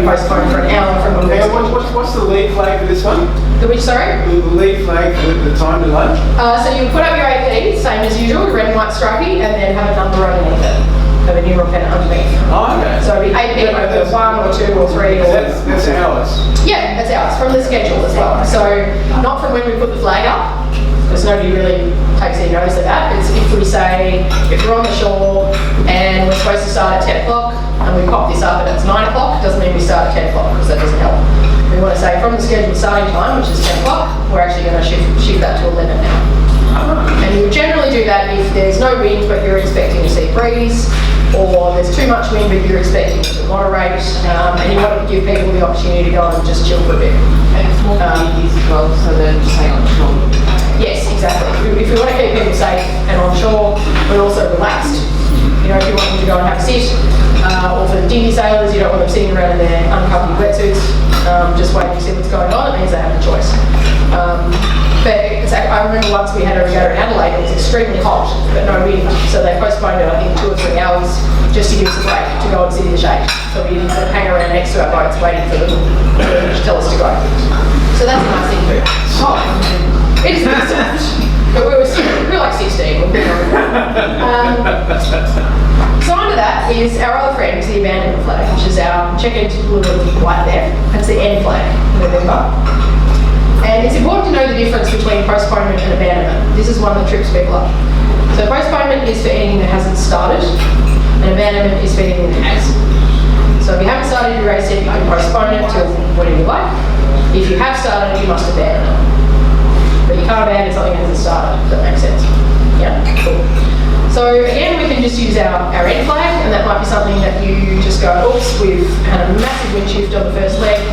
be postponed for an hour from when Now, what's the lead flag for this one? The which, sorry? The lead flag for the time delay? So you put up your AP, same as usual, red and white stripey, and then have a number underneath it. Have a numeral pen underneath. Oh, okay. So it'll be AP over 1 or 2 or 3 or... That's ours? Yeah, that's ours, from the schedule as well. So not from when we put the flag up, because nobody really takes any notice of that. It's if we say, if we're on the shore and we're supposed to start at 10 o'clock and we pop this up and it's 9 o'clock, doesn't mean we start at 10 o'clock because that doesn't help. We want to say from the scheduled starting time, which is 10 o'clock, we're actually going to shift that to 11 now. And you would generally do that if there's no wind but you're expecting to see breeze, or there's too much wind but you're expecting it to moderate, and you want to give people the opportunity to go and just chill for a bit. And it's more communities as well, so they're staying on shore. Yes, exactly. If we want to keep people safe and on shore, but also relaxed. You know, if you want them to go and have a sit, or for the dinghy sailors, you don't want them sitting around in their uncovered wetsuits, just waiting to see what's going on. It means they have a choice. But I remember once we had a regatta in Adelaide, it was extremely hot, but no wind, so they postponed it, I think, 2 or 3 hours just to give us a break to go and sit in the shade. So we didn't hang around next to our boats waiting for them to tell us to go. So that's a nice thing to do. It is a bit soft, but we were like 16. So under that is our other friend, the abandonment flag, which is our checkered blue and white there. That's the N flag, November. And it's important to know the difference between postponement and abandonment. This is one that trips people up. So postponement is for anything that hasn't started, and abandonment is for anything that has. So if you haven't started your race yet, you can postpone it till whenever you like. If you have started, you must abandon it. But you can't abandon something that hasn't started, if that makes sense. Yeah, cool. So again, we can just use our end flag, and that might be something that you just go, oops, we've had a massive wind shift on the first leg,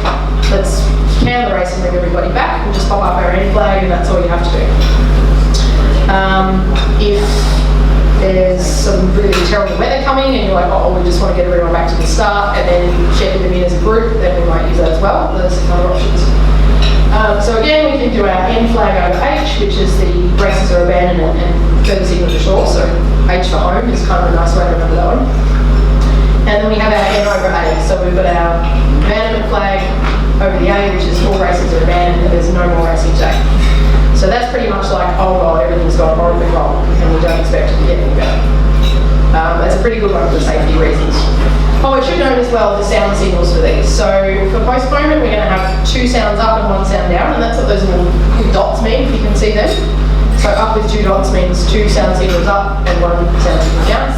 let's can the race and bring everybody back. We'll just pop up our end flag and that's all you have to do. If there's some really terrible weather coming and you're like, oh, we just want to get everyone back to the start and then schedule them in as a group, then we might use that as well. Those are other options. So again, we can do our N flag over H, which is the races are abandoned and further signal to shore. So H for home is kind of a nice way to remember that one. And then we have our N over A. So we've got our abandonment flag over the A, which is all races are abandoned and there's no more racing today. So that's pretty much like, oh God, everything's gone horribly wrong and we don't expect it to get any better. That's a pretty good one for safety reasons. Oh, I should note as well the sound signals for these. So for postponement, we're going to have 2 sounds up and 1 sound down, and that's what those little dots mean, if you can see them. So up with 2 dots means 2 sound signals up and 1 sound signal down.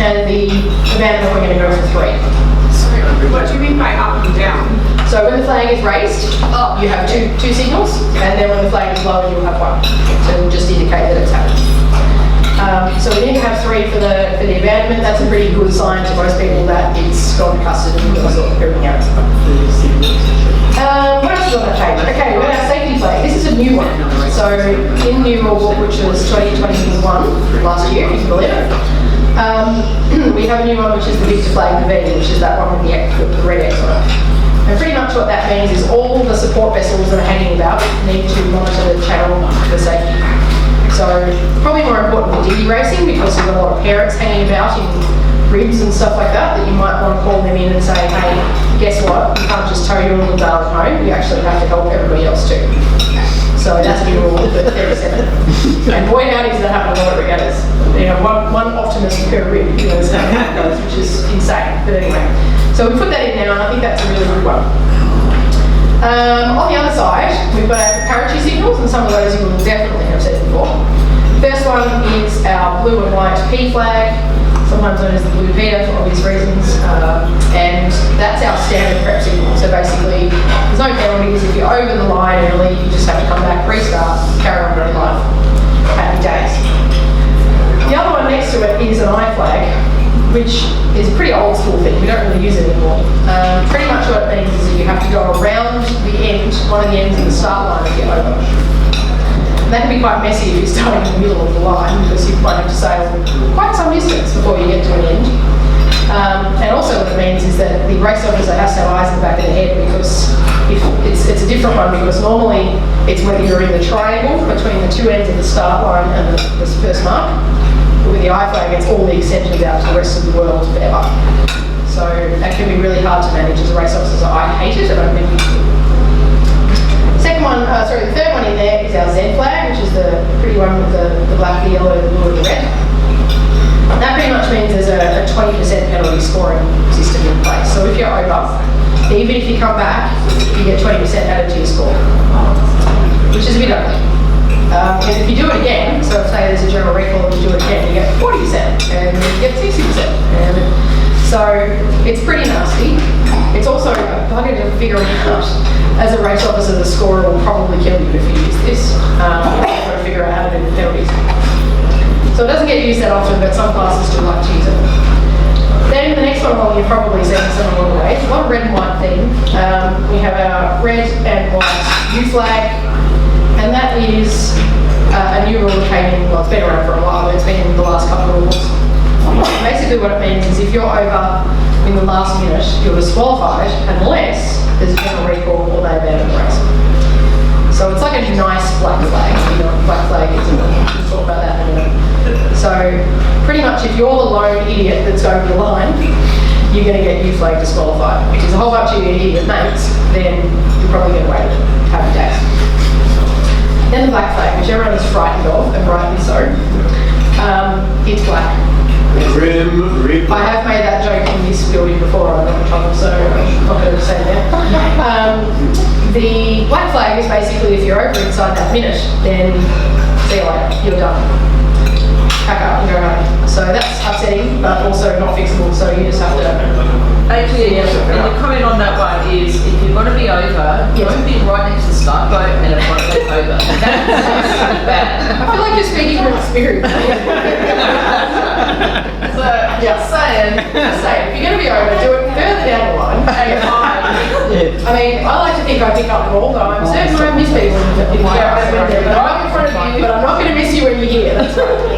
And the abandonment, we're going to go for 3. Sorry, what do you mean by up and down? So when the flag is raised, you have two signals, and then when the flag is lowered, you'll have 1 to just indicate that it's happened. So we need to have 3 for the abandonment. That's a pretty good sign to most people that it's gone to custody and we've got to sort everything out. What else is on that page? Okay, we've got our safety flag. This is a new one. So in the new rule book, which was 2021 last year, if you can believe it, we have a new one which is the Victor flag, the V, which is that one with the red X on it. And pretty much what that means is all the support vessels that are hanging about need to monitor the channel for safety. So probably more important for dinghy racing because there's a lot of parents hanging about in ribs and stuff like that you might want to call them in and say, hey, guess what? You can't just tow your little darling home. You actually have to help everybody else too. So that's a new rule for 37. And boy, howdy does that happen a lot of regattas. You know, one optimist per rib, you know, that's how it goes, which is insane. But anyway, so we put that in now, and I think that's a really good one. On the other side, we've got our preparatory signals, and some of those you will definitely have seen before. First one is our blue and white P flag, sometimes known as the blue Peter for obvious reasons, and that's our standard prep signal. So basically, there's no penalties. If you're over the line early, you just have to come back, restart, carry on your life. Happy days. The other one next to it is an I flag, which is a pretty old school thing. We don't really use it anymore. Pretty much what it means is that you have to go around the end, one of the ends of the start line to get over. And that can be quite messy if you're starting in the middle of the line because you might have to sail quite some distance before you get to an end. And also what it means is that the race officer has to have eyes in the back of the head because it's a different one because normally it's when you're in the triangle between the 2 ends of the start line and the first mark. But with the I flag, it's all the extensions out to the rest of the world forever. So that can be really hard to manage as a race officer. So I hate it, and I don't think you should. The third one in there is our Z flag, which is the pretty one with the black, the yellow, the blue, and the red. That pretty much means there's a 20% penalty scoring system in place. So if you're over, even if you come back, you get 20% added to your score, which is a bit ugly. And if you do it again, so say there's a general recall and you do it again, you get 40% and you get 60%. And so it's pretty nasty. It's also a bugger to figure out. As a race officer, the scorer will probably kill you if you use this. You've got to figure out how to do the penalties. So it doesn't get used that often, but some classes do like to use it. Then the next one along, you've probably seen this along the way. It's a lot of red and white theme. We have our red and white U flag, and that is a new rule that came in. Well, it's been around for a while, but it's been in the last couple of rules. Basically, what it means is if you're over in the last minute, you're disqualified unless there's a general recall or they abandon the race. So it's like a nice black flag. You know what black flag is, and we'll talk about that in a minute. So pretty much if you're the lone idiot that's over the line, you're going to get U flag disqualified. If there's a whole bunch of your idiot mates, then you're probably going to wait happy days. Then the black flag, which everyone is frightened of, and rightly so. It's black. I have made that joke in this building before, I'm not in trouble, so I'm not going to say that. The black flag is basically if you're over inside that minute, then see you later, you're done. Pack up and go home. So that's upsetting, but also not fixable, so you just have to... Actually, and the comment on that one is, if you're going to be over, don't be right next to the start boat and it won't go over. That's so bad. I feel like you're speaking from experience. So, just saying. If you're going to be over, do it further down the line. I mean, I like to think I pick up the ball, but I'm certain I miss people. I'm right in front of you, but I'm not going to miss you when you're here. That's right.